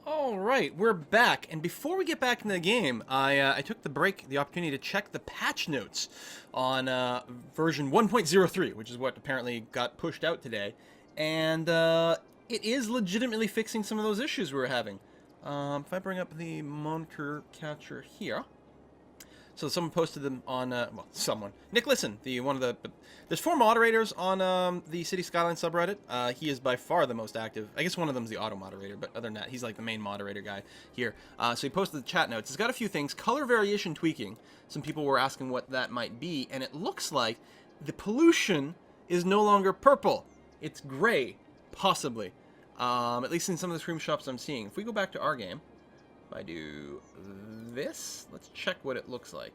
Alright, we're back, and before we get back into the game, I took the opportunity to check the patch notes on version 1.03, which is what apparently got pushed out today, and it is legitimately fixing some of those issues we were having. If I bring up the monitor catcher here, so someone posted them on, Nick Listen, there's 4 moderators on the City Skylines subreddit. He is by far the most active. I guess one of them's the auto moderator, but other than that, he's like the main moderator guy here. So he posted the chat notes. It's got a few things. Color variation tweaking. Some people were asking what that might be, and it looks like the pollution is no longer purple. It's gray, possibly. At least in some of the screenshots I'm seeing. If we go back to our game, if I do this, let's check what it looks like.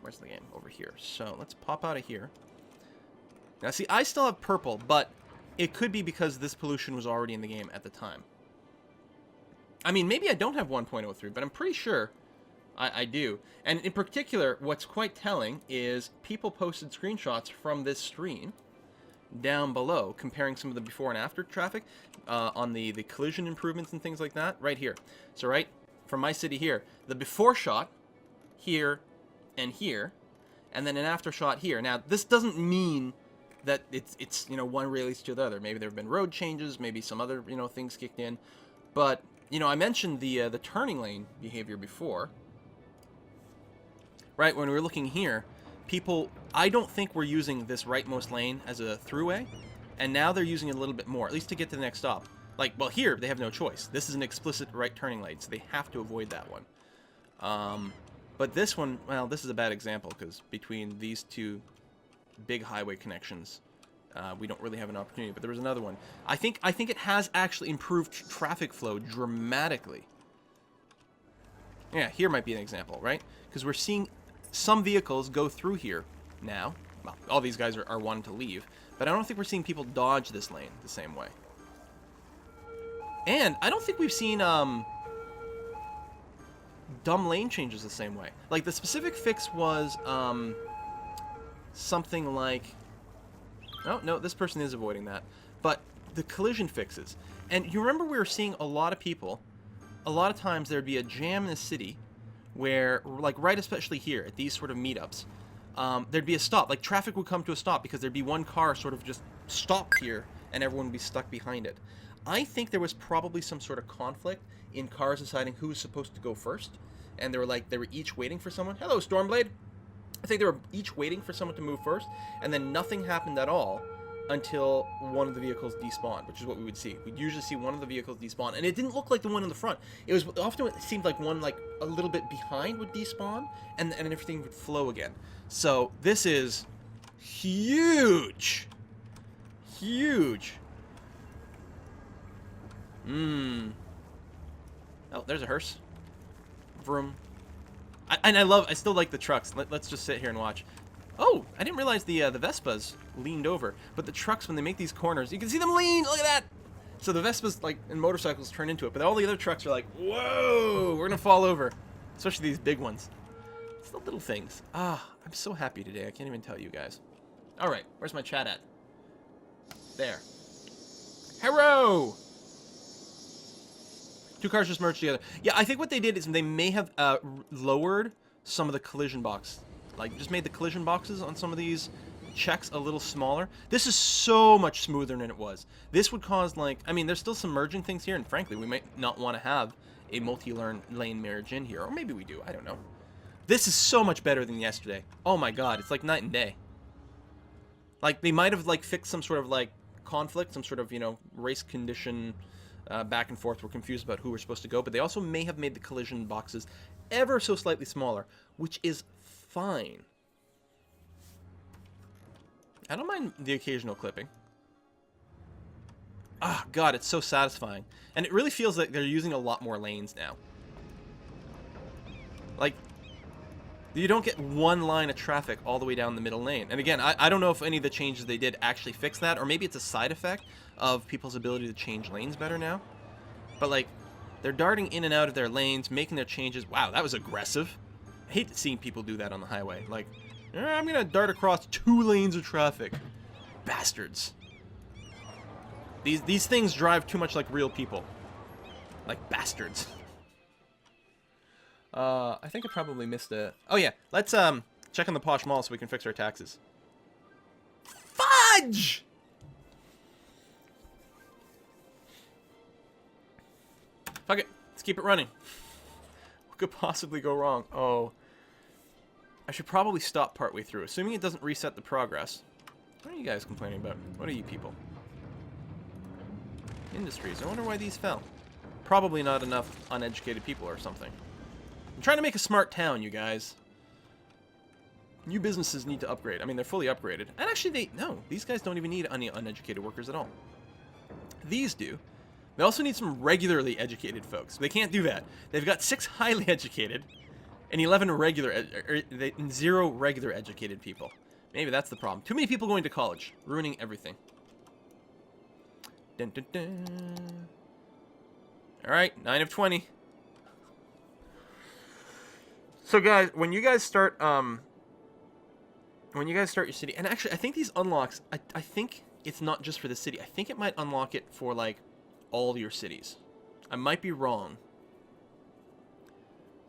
Where's the game? Over here. So let's pop out of here. Now see, I still have purple, but it could be because this pollution was already in the game at the time. I mean, maybe I don't have 1.03, but I'm pretty sure I do. And in particular, what's quite telling is people posted screenshots from this screen down below, comparing some of the before and after traffic on the collision improvements and things like that, right here. So right from my city here, the before shot here and here, and then an after shot here. Now, this doesn't mean that it's you know, one relates to the other. Maybe there have been road changes, maybe some other, you know, things kicked in. But, you know, I mentioned the turning lane behavior before. Right, when we were looking here, people, I don't think we're using this rightmost lane as a throughway, and now they're using it a little bit more, at least to get to the next stop. Like, well, here, they have no choice. This is an explicit right turning lane, so they have to avoid that one. But this one, well, this is a bad example, because between these two big highway connections, we don't really have an opportunity. But there was another one. I think it has actually improved traffic flow dramatically. Yeah, here might be an example, right? Because we're seeing some vehicles go through here now. Well, all these guys are wanting to leave, but I don't think we're seeing people dodge this lane the same way. And I don't think we've seen dumb lane changes the same way. Like, the specific fix was something like, oh no, this person is avoiding that, but the collision fixes. And you remember we were seeing a lot of people, a lot of times there'd be a jam in the city where, like, right, especially here at these sort of meetups, there'd be a stop. Like, traffic would come to a stop because there'd be one car sort of just stopped here and everyone would be stuck behind it. I think there was probably some sort of conflict in cars deciding who was supposed to go first, and they were each waiting for someone. Hello, Stormblade. I think they were each waiting for someone to move first, and then nothing happened at all until one of the vehicles despawned, which is what we would see. We'd usually see one of the vehicles despawn, and it didn't look like the one in the front. It was often, it seemed like one like a little bit behind would despawn, and everything would flow again. So this is huge, huge. Oh, there's a hearse. Vroom. I still like the trucks. Let's just sit here and watch. Oh, I didn't realize the Vespas leaned over. But the trucks, when they make these corners, you can see them lean. Look at that. So the Vespas, like, and motorcycles turn into it. But all the other trucks are like, whoa, we're going to fall over. Especially these big ones. It's the little things. Ah, I'm so happy today. I can't even tell you guys. All right, where's my chat at? There. Hello! 2 cars just merged together. Yeah, I think what they did is they may have lowered some of the collision box. Like, just made the collision boxes on some of these checks a little smaller. This is so much smoother than it was. This would cause, like, I mean, there's still some merging things here, and frankly, we might not want to have a multi-lane merge in here. Or maybe we do, I don't know. This is so much better than yesterday. Oh my god, it's like night and day. Like, they might have, like, fixed some sort of, like, conflict, some sort of, you know, race condition back and forth. We're confused about who we're supposed to go, but they also may have made the collision boxes ever so slightly smaller, which is fine. I don't mind the occasional clipping. Ah, god, it's so satisfying. And it really feels like they're using a lot more lanes now. Like, you don't get one line of traffic all the way down the middle lane. And again, I don't know if any of the changes they did actually fix that, or maybe it's a side effect of people's ability to change lanes better now. But, like, they're darting in and out of their lanes, making their changes. Wow, that was aggressive. I hate seeing people do that on the highway. Like, I'm going to dart across 2 lanes of traffic. Bastards. These things drive too much like real people. Like bastards. I think I probably missed a... Oh, yeah. Let's, check on the Posh Mall so we can fix our taxes. Fudge! Fuck it. Let's keep it running. What could possibly go wrong? Oh. I should probably stop partway through, assuming it doesn't reset the progress. What are you guys complaining about? What are you people? Industries. I wonder why these fell. Probably not enough uneducated people or something. I'm trying to make a smart town, you guys. New businesses need to upgrade. I mean, they're fully upgraded. And actually, no, these guys don't even need any uneducated workers at all. These do. They also need some regularly educated folks. They can't do that. They've got 6 highly educated and 11 0 regular educated people. Maybe that's the problem. Too many people going to college, ruining everything. Dun, dun, dun. All right, 9 of 20. So guys, when you guys start your city, and actually I think these unlocks, I think it's not just for the city. I think it might unlock it for like all your cities. I might be wrong.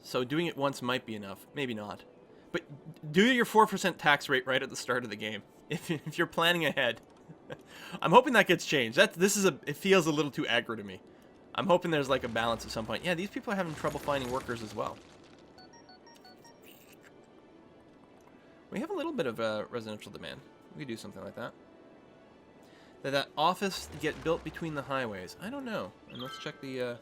So doing it once might be enough, maybe not. But do your 4% tax rate right at the start of the game if you're planning ahead. I'm hoping that gets changed. It feels a little too aggro to me. I'm hoping there's like a balance at some point. Yeah, these people are having trouble finding workers as well. We have a little bit of residential demand. We could do something like that. Did that office get built between the highways? I don't know. And let's check the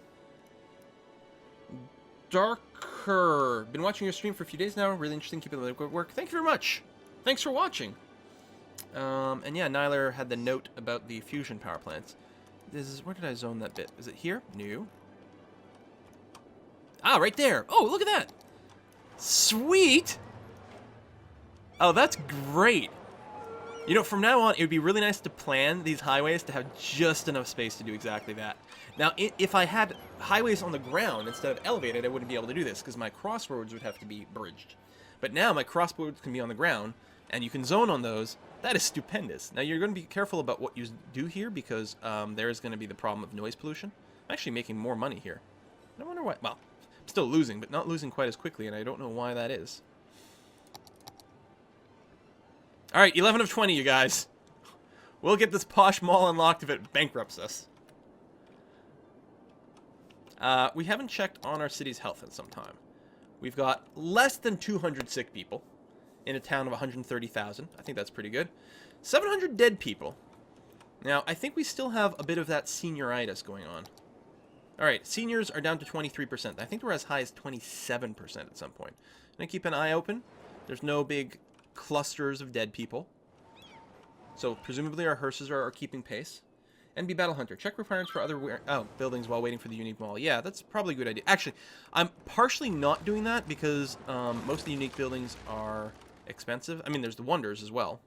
Darker. Been watching your stream for a few days now. Really interesting. Keep up the good work. Thank you very much. Thanks for watching. And yeah, Nyler had the note about the fusion power plants. Where did I zone that bit? Is it here? New. Ah, right there. Oh, look at that. Sweet. Oh, that's great. You know, from now on, it would be really nice to plan these highways to have just enough space to do exactly that. Now, if I had highways on the ground instead of elevated, I wouldn't be able to do this because my crossroads would have to be bridged. But now my crossroads can be on the ground, and you can zone on those. That is stupendous. Now, you're going to be careful about what you do here because there is going to be the problem of noise pollution. I'm actually making more money here. I wonder why. Well, I'm still losing, but not losing quite as quickly, and I don't know why that is. All right, 11 of 20, you guys. We'll get this Posh Mall unlocked if it bankrupts us. We haven't checked on our city's health in some time. We've got less than 200 sick people in a town of 130,000. I think that's pretty good. 700 dead people. Now, I think we still have a bit of that senioritis going on. All right, seniors are down to 23%. I think we're as high as 27% at some point. I'm going to keep an eye open. There's no big clusters of dead people. So presumably our hearses are keeping pace. NB Battle Hunter. Check requirements for other buildings while waiting for the unique mall. Yeah, that's probably a good idea. Actually, I'm partially not doing that because most of the unique buildings are expensive. I mean, there's the Wonders as well.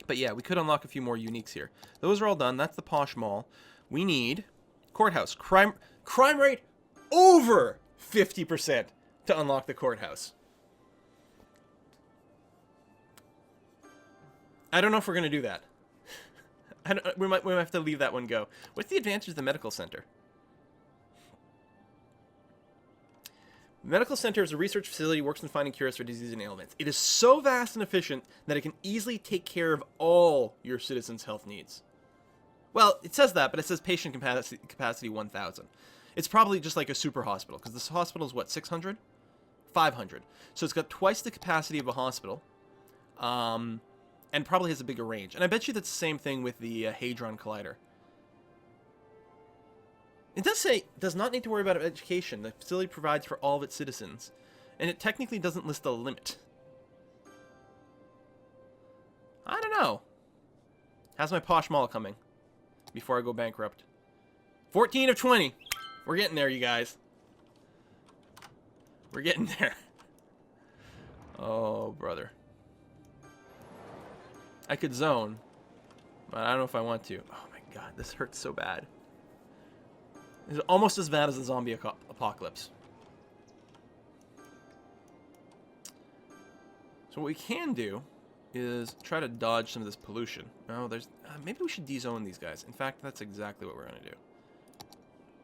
But yeah, we could unlock a few more uniques here. Those are all done. That's the Posh Mall. We need courthouse. Crime rate over 50% to unlock the courthouse. I don't know if we're going to do that. We might have to leave that one go. What's the advantage of the medical center? The medical center is a research facility that works in finding cures for disease and ailments. It is so vast and efficient that it can easily take care of all your citizens' health needs. Well, it says that, but it says patient capacity 1,000. It's probably just like a super hospital, because this hospital is what, 600? 500. So it's got twice the capacity of a hospital. And probably has a bigger range. And I bet you that's the same thing with the Hadron Collider. It does say, does not need to worry about education. The facility provides for all of its citizens. And it technically doesn't list a limit. I don't know. How's my Posh Mall coming? Before I go bankrupt. 14 of 20. We're getting there, you guys. We're getting there. Oh, brother. I could zone, but I don't know if I want to. Oh my god, this hurts so bad. It's almost as bad as the zombie apocalypse. So what we can do is try to dodge some of this pollution. Oh, there's... maybe we should de-zone these guys. In fact, that's exactly what we're going to do.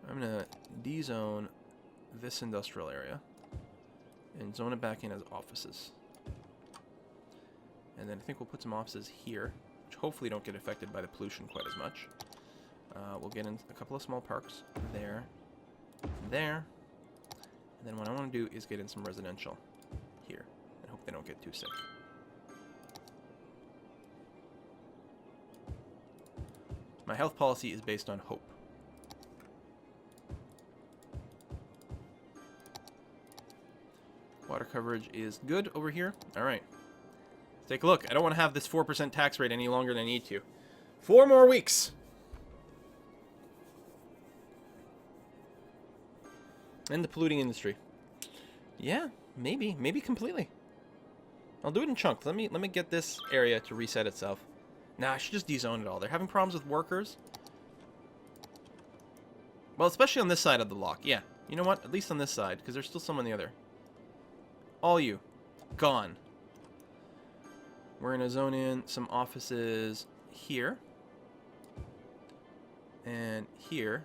I'm going to de-zone this industrial area and zone it back in as offices. And then I think we'll put some offices here, which hopefully don't get affected by the pollution quite as much. We'll get in a couple of small parks there, there. And then what I want to do is get in some residential here and hope they don't get too sick. My health policy is based on hope. Water coverage is good over here. All right. Let's take a look. I don't want to have this 4% tax rate any longer than I need to. 4 more weeks. And the polluting industry. Yeah, maybe. Maybe completely. I'll do it in chunks. Let me get this area to reset itself. Nah, I should just de-zone it all. They're having problems with workers. Well, especially on this side of the lock. Yeah. You know what? At least on this side, because there's still some on the other. All you. Gone. We're going to zone in some offices here. And here.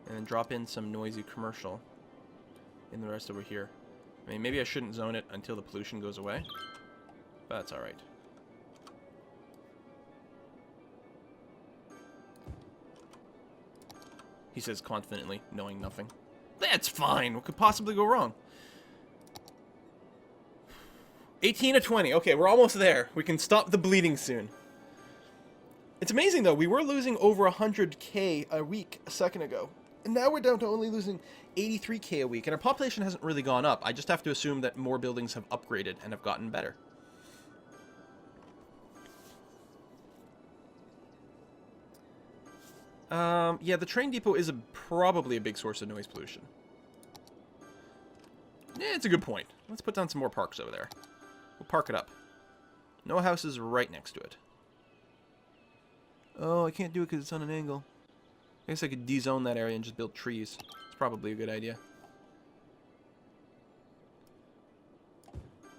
And then drop in some noisy commercial in the rest over here. I mean, maybe I shouldn't zone it until the pollution goes away. But that's alright. He says confidently, knowing nothing. That's fine. What could possibly go wrong? 18 to 20. Okay, we're almost there. We can stop the bleeding soon. It's amazing, though. We were losing over 100k a week a second ago. And now we're down to only losing 83k a week. And our population hasn't really gone up. I just have to assume that more buildings have upgraded and have gotten better. Yeah, the train depot is probably a big source of noise pollution. Yeah, it's a good point. Let's put down some more parks over there. We'll park it up. No houses right next to it. Oh, I can't do it because it's on an angle. I guess I could de-zone that area and just build trees. It's probably a good idea.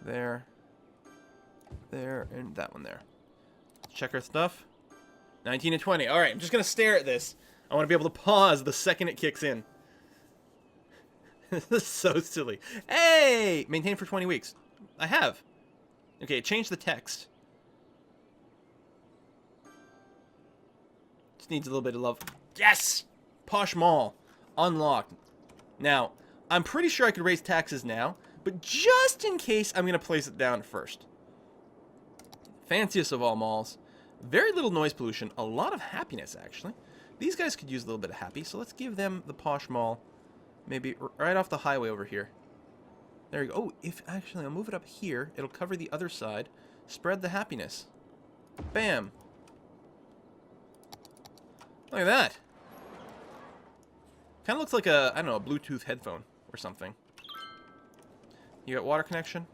There. There, and that one there. Let's check our stuff. 19 and 20. Alright, I'm just going to stare at this. I want to be able to pause the second it kicks in. This is so silly. Hey! Maintain for 20 weeks. I have. Okay, change the text. Just needs a little bit of love. Yes! Posh Mall. Unlocked. Now, I'm pretty sure I could raise taxes now, but just in case, I'm going to place it down first. Fanciest of all malls. Very little noise pollution. A lot of happiness, actually. These guys could use a little bit of happy, so let's give them the Posh Mall. Maybe right off the highway over here. There you go. Oh, if actually I'll move it up here, it'll cover the other side. Spread the happiness. Bam. Look at that. Kind of looks like a, I don't know, a Bluetooth headphone or something. You got water connection?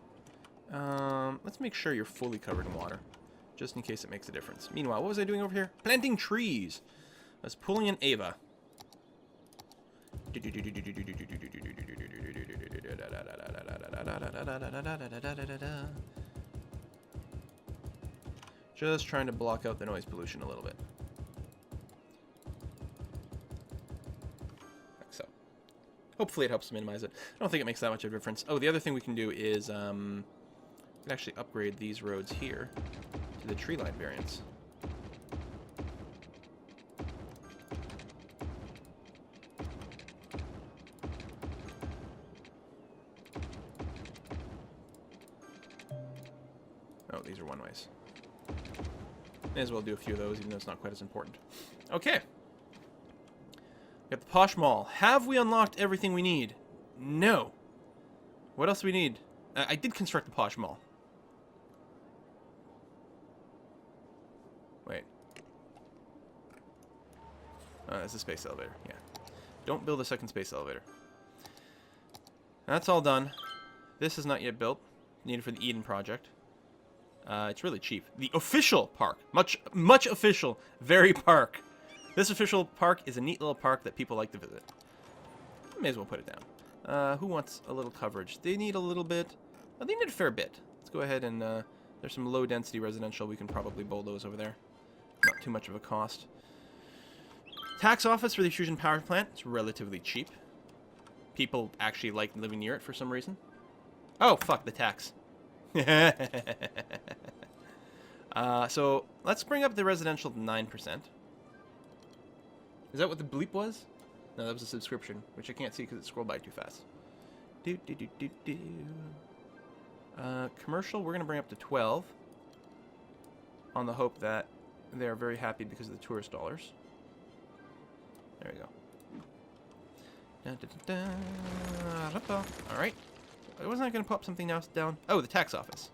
Let's make sure you're fully covered in water, just in case it makes a difference. Meanwhile, what was I doing over here? Planting trees. I was pulling an Ava. Just trying to block out the noise pollution a little bit. Like so. Hopefully it helps minimize it. I don't think it makes that much of a difference. Oh, the other thing we can do is we can actually upgrade these roads here to the tree line variants. Oh, these are one-ways. May as well do a few of those, even though it's not quite as important. Okay. Got the Posh Mall. Have we unlocked everything we need? No. What else do we need? I did construct the Posh Mall. Wait. That's a space elevator. Yeah. Don't build a second space elevator. That's all done. This is not yet built. Needed for the Eden project. It's really cheap. The official park. Much official. Very park. This official park is a neat little park that people like to visit. May as well put it down. Who wants a little coverage? They need a little bit. Oh, they need a fair bit. Let's go ahead and, there's some low-density residential we can probably bulldoze over there. Not too much of a cost. Tax office for the fusion power plant. It's relatively cheap. People actually like living near it for some reason. Oh, fuck, the tax. So let's bring up the residential to 9%. Is that what the bleep was? No, that was a subscription, which I can't see because it scrolled by too fast. Commercial, we're going to bring up to 12 on the hope that they're very happy because of the tourist dollars. There we go. All right. Wasn't I going to pop something else down? Oh, the tax office.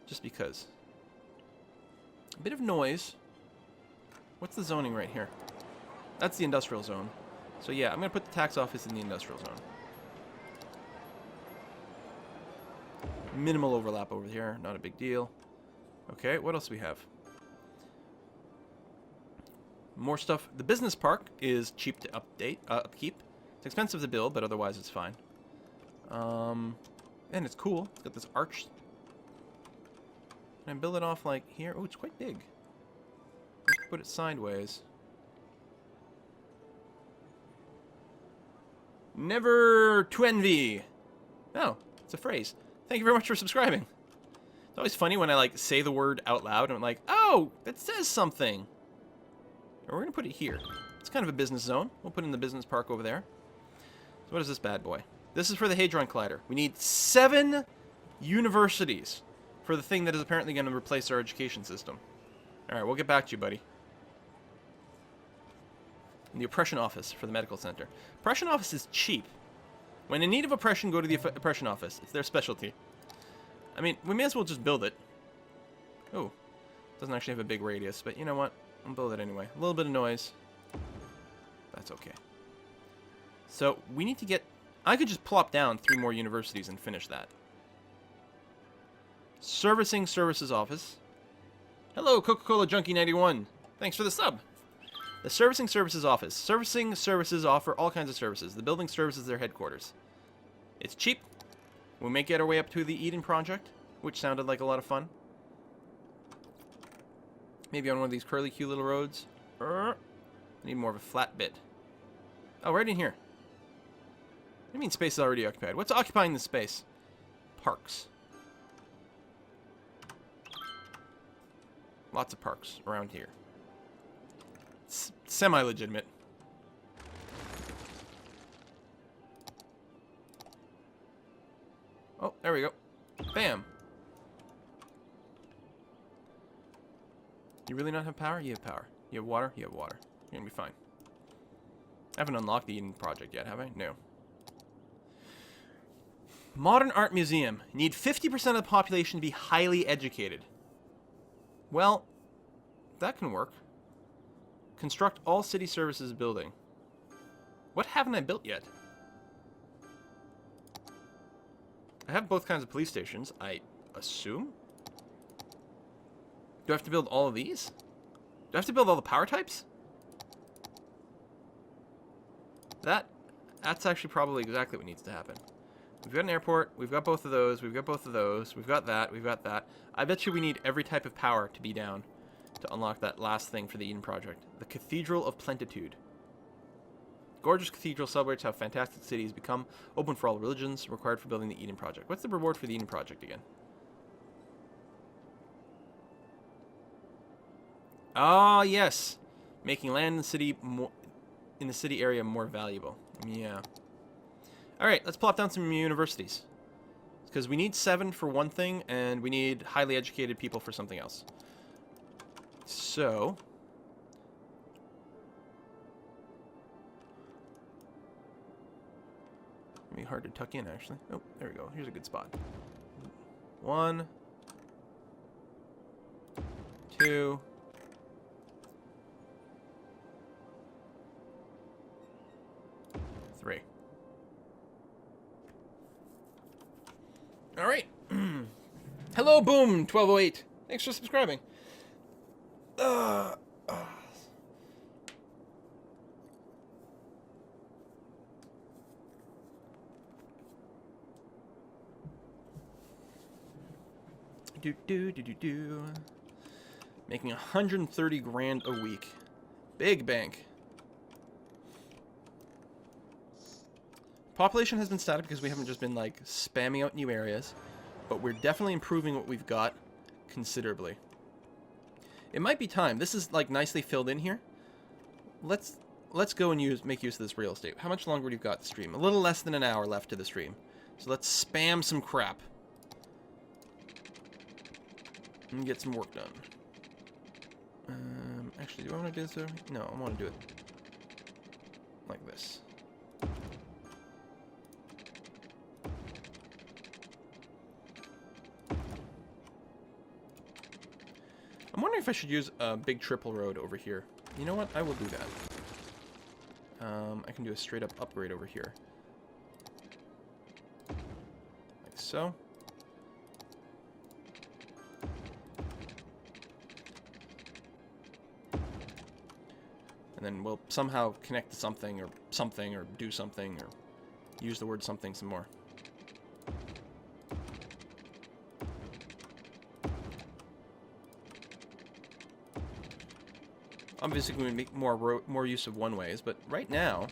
Just because. A bit of noise. What's the zoning right here? That's the industrial zone. So yeah, I'm going to put the tax office in the industrial zone. Minimal overlap over here. Not a big deal. Okay, what else do we have? More stuff. The business park is cheap to upkeep. It's expensive to build, but otherwise it's fine. And it's cool. It's got this arch. Can I build it off like here? Oh, it's quite big. Let's put it sideways. Never to envy. Oh, it's a phrase. Thank you very much for subscribing. It's always funny when I like say the word out loud and I'm like, oh, that says something. And we're gonna put it here. It's kind of a business zone. We'll put it in the business park over there. So what is this bad boy? This is for the Hadron Collider. We need 7 universities for the thing that is apparently going to replace our education system. Alright, we'll get back to you, buddy. And the oppression office for the medical center. Oppression office is cheap. When in need of oppression, go to the oppression office. It's their specialty. I mean, we may as well just build it. Oh, doesn't actually have a big radius, but you know what? I'll build it anyway. A little bit of noise. That's okay. So, we need to get... I could just plop down 3 more universities and finish that. Servicing Services Office. Hello, Coca-Cola Junkie 91. Thanks for the sub. The Servicing Services Office. Servicing services offer all kinds of services. The building services their headquarters. It's cheap. We may get our way up to the Eden Project, which sounded like a lot of fun. Maybe on one of these curly Q little roads. I need more of a flat bit. Oh, right in here. What do you mean space is already occupied? What's occupying the space? Parks. Lots of parks around here. It's semi-legitimate. Oh, there we go. Bam. You really not have power? You have power. You have water? You have water. You're gonna be fine. I haven't unlocked the Eden Project yet, have I? No. Modern Art Museum. You need 50% of the population to be highly educated. Well, that can work. Construct all city services building. What haven't I built yet? I have both kinds of police stations, I assume. Do I have to build all of these? Do I have to build all the power types? That's actually probably exactly what needs to happen. We've got an airport, we've got both of those, we've got both of those, we've got that, we've got that. I bet you we need every type of power to be down to unlock that last thing for the Eden Project. The Cathedral of Plentitude. Gorgeous cathedral celebrates how fantastic the city has become, open for all religions, required for building the Eden Project. What's the reward for the Eden Project again? Ah, yes. Making land in the city area more valuable. Yeah. Alright, let's plop down some universities. Because we need 7 for one thing, and we need highly educated people for something else. So... Maybe hard to tuck in, actually. Oh, there we go. Here's a good spot. 1... 2... 3. Alright. Hello, Boom 1208. Thanks for subscribing. Making 130 grand a week. Big bank. Population has been static because we haven't just been, like, spamming out new areas. But we're definitely improving what we've got considerably. It might be time. This is, like, nicely filled in here. Let's go and make use of this real estate. How much longer do you got to stream? A little less than an hour left to the stream. So let's spam some crap. And get some work done. Actually, do I want to do this? No, I want to do it like this. I'm wondering if I should use a big triple road over here. You know what? I will do that. I can do a straight up upgrade over here. Like so. And then we'll somehow connect to something, or do something, or use the word something some more. Obviously, we can make more use of one-ways, but right now,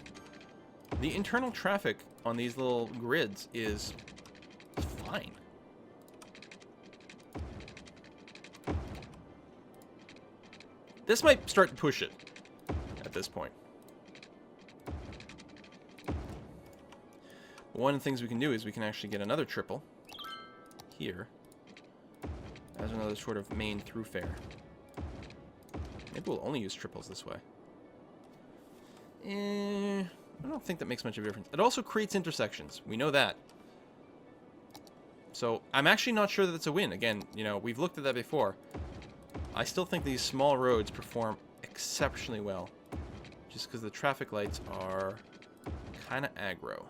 the internal traffic on these little grids is fine. This might start to push it at this point. One of the things we can do is we can actually get another triple here as another sort of main throughfare. Maybe we'll only use triples this way. I don't think that makes much of a difference. It also creates intersections. We know that. So I'm actually not sure that it's a win. Again, you know, we've looked at that before. I still think these small roads perform exceptionally well. Just because the traffic lights are kind of aggro.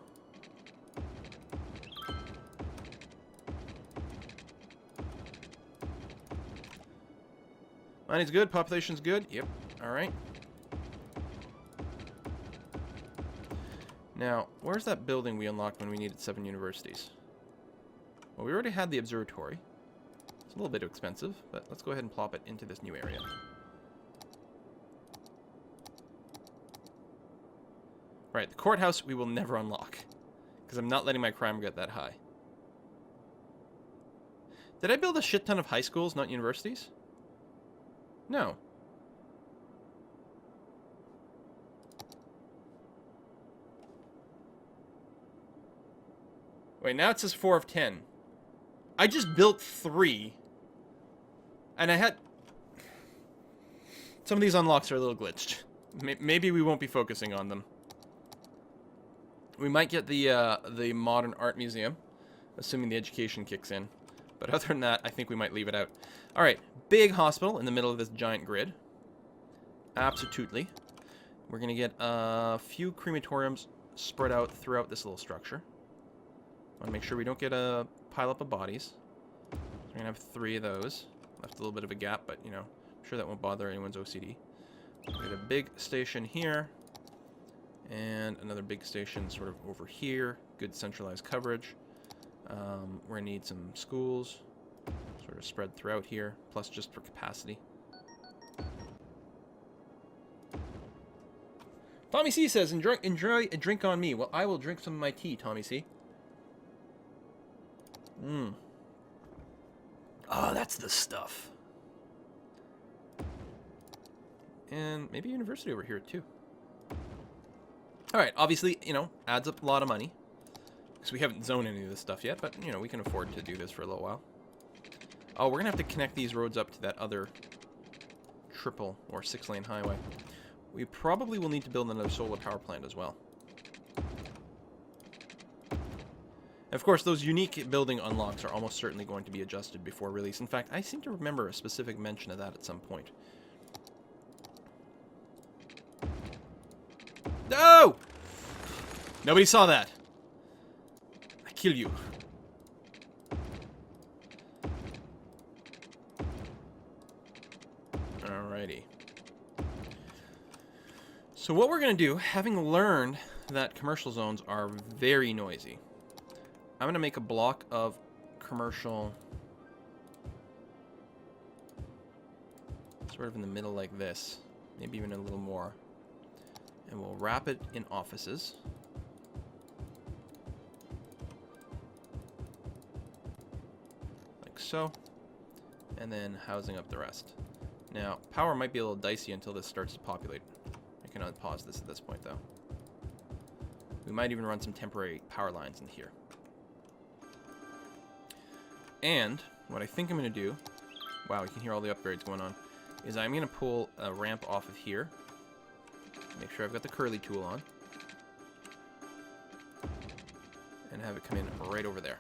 Money's good, population's good. Yep. Alright. Now, where's that building we unlocked when we needed 7 universities? Well, we already had the observatory. It's a little bit expensive, but let's go ahead and plop it into this new area. Right, the courthouse we will never unlock. Because I'm not letting my crime get that high. Did I build a shit ton of high schools, not universities? No. Wait, now it says 4 of 10. I just built 3. And I had... Some of these unlocks are a little glitched. Maybe we won't be focusing on them. We might get the modern art museum, assuming the education kicks in. But other than that, I think we might leave it out. Alright, big hospital in the middle of this giant grid. Absolutely. We're going to get a few crematoriums spread out throughout this little structure. I want to make sure we don't get a pile up of bodies. So we're going to have 3 of those. Left a little bit of a gap, but, you know, I'm sure that won't bother anyone's OCD. We'll get a big station here. And another big station sort of over here. Good centralized coverage. We're going to need some schools sort of spread throughout here, plus just for capacity. Tommy C says, enjoy a drink on me. Well, I will drink some of my tea, Tommy C. Oh, that's the stuff. And maybe a university over here, too. Alright, obviously, you know, adds up a lot of money. Because we haven't zoned any of this stuff yet, but, you know, we can afford to do this for a little while. Oh, we're going to have to connect these roads up to that other triple or 6-lane highway. We probably will need to build another solar power plant as well. And of course, those unique building unlocks are almost certainly going to be adjusted before release. In fact, I seem to remember a specific mention of that at some point. No! Nobody saw that. I kill you. Alrighty. So what we're going to do, having learned that commercial zones are very noisy, I'm going to make a block of commercial sort of in the middle like this, maybe even a little more. And we'll wrap it in offices. so. And then housing up the rest. Now, power might be a little dicey until this starts to populate. I can unpause this at this point, though. We might even run some temporary power lines in here. And what I think I'm going to do, wow, you can hear all the upgrades going on, is I'm going to pull a ramp off of here. Make sure I've got the curly tool on. And have it come in right over there.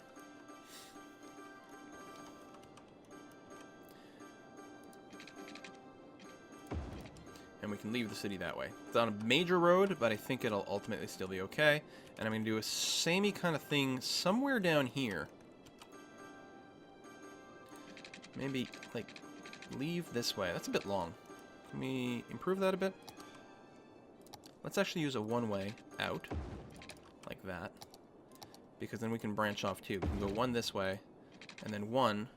And we can leave the city that way. It's on a major road, but I think it'll ultimately still be okay. And I'm going to do a samey kind of thing somewhere down here. Maybe, like, leave this way. That's a bit long. Can we improve that a bit? Let's actually use a one-way out. Like that. Because then we can branch off too. We can go one this way, and then one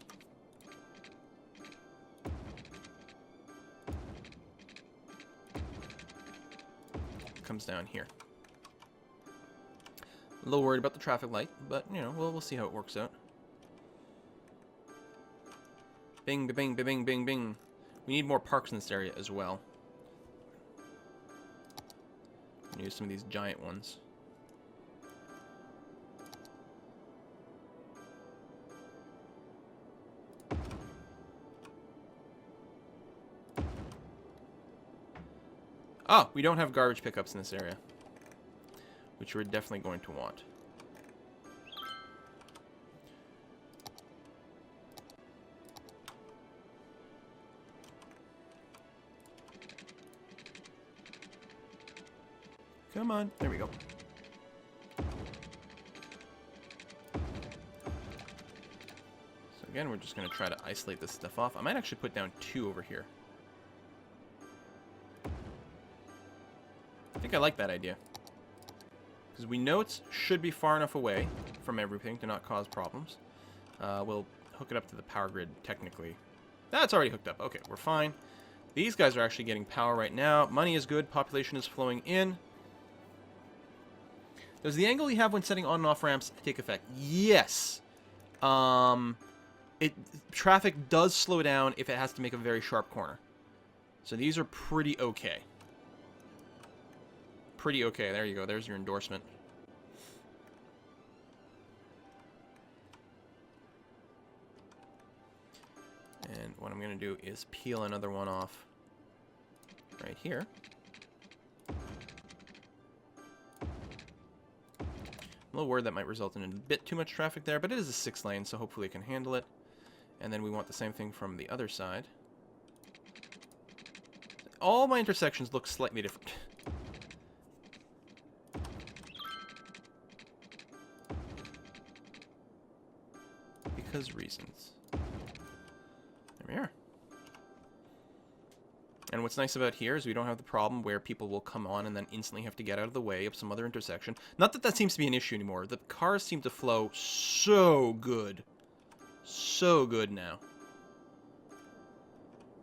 comes down here. A little worried about the traffic light, but you know, we'll see how it works out. Bing, bing, bing, bing, bing, bing. We need more parks in this area as well. Use some of these giant ones. Oh, we don't have garbage pickups in this area, which we're definitely going to want. Come on. There we go. So again, we're just going to try to isolate this stuff off. I might actually put down 2 over here. I think I like that idea. Because we know it should be far enough away from everything to not cause problems. We'll hook it up to the power grid, technically. That's already hooked up. Okay, we're fine. These guys are actually getting power right now. Money is good. Population is flowing in. Does the angle you have when setting on and off ramps take effect? Yes. Traffic does slow down if it has to make a very sharp corner. So these are pretty okay. Pretty okay. There you go. There's your endorsement. And what I'm going to do is peel another one off right here. A little worried that might result in a bit too much traffic there, but it is a 6-lane, so hopefully it can handle it. And then we want the same thing from the other side. All my intersections look slightly different. Because reasons. There we are. And what's nice about here is we don't have the problem where people will come on and then instantly have to get out of the way of some other intersection. Not that that seems to be an issue anymore. The cars seem to flow so good. So good now.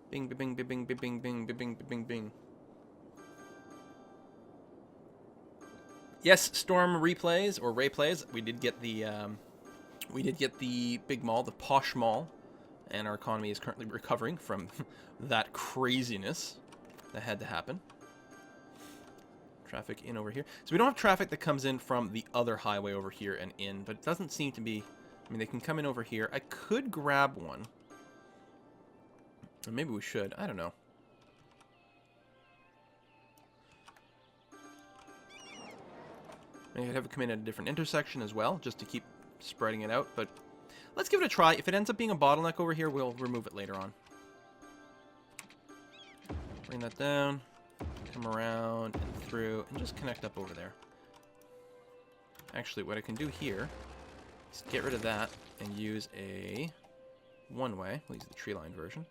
Bing, bing, bing, bing, bing, bing, bing, bing, bing, bing. Yes, Storm replays, or Ray plays. We did get the big mall, the Posh Mall. And our economy is currently recovering from that craziness that had to happen. Traffic in over here. So we don't have traffic that comes in from the other highway over here and in, but it doesn't seem to be... I mean, they can come in over here. I could grab one. Or maybe we should. I don't know. Maybe I'd have it come in at a different intersection as well, just to keep spreading it out, but... Let's give it a try. If it ends up being a bottleneck over here, we'll remove it later on. Bring that down, come around and through, and just connect up over there. Actually, what I can do here is get rid of that and use a one-way. We'll use the tree-lined version.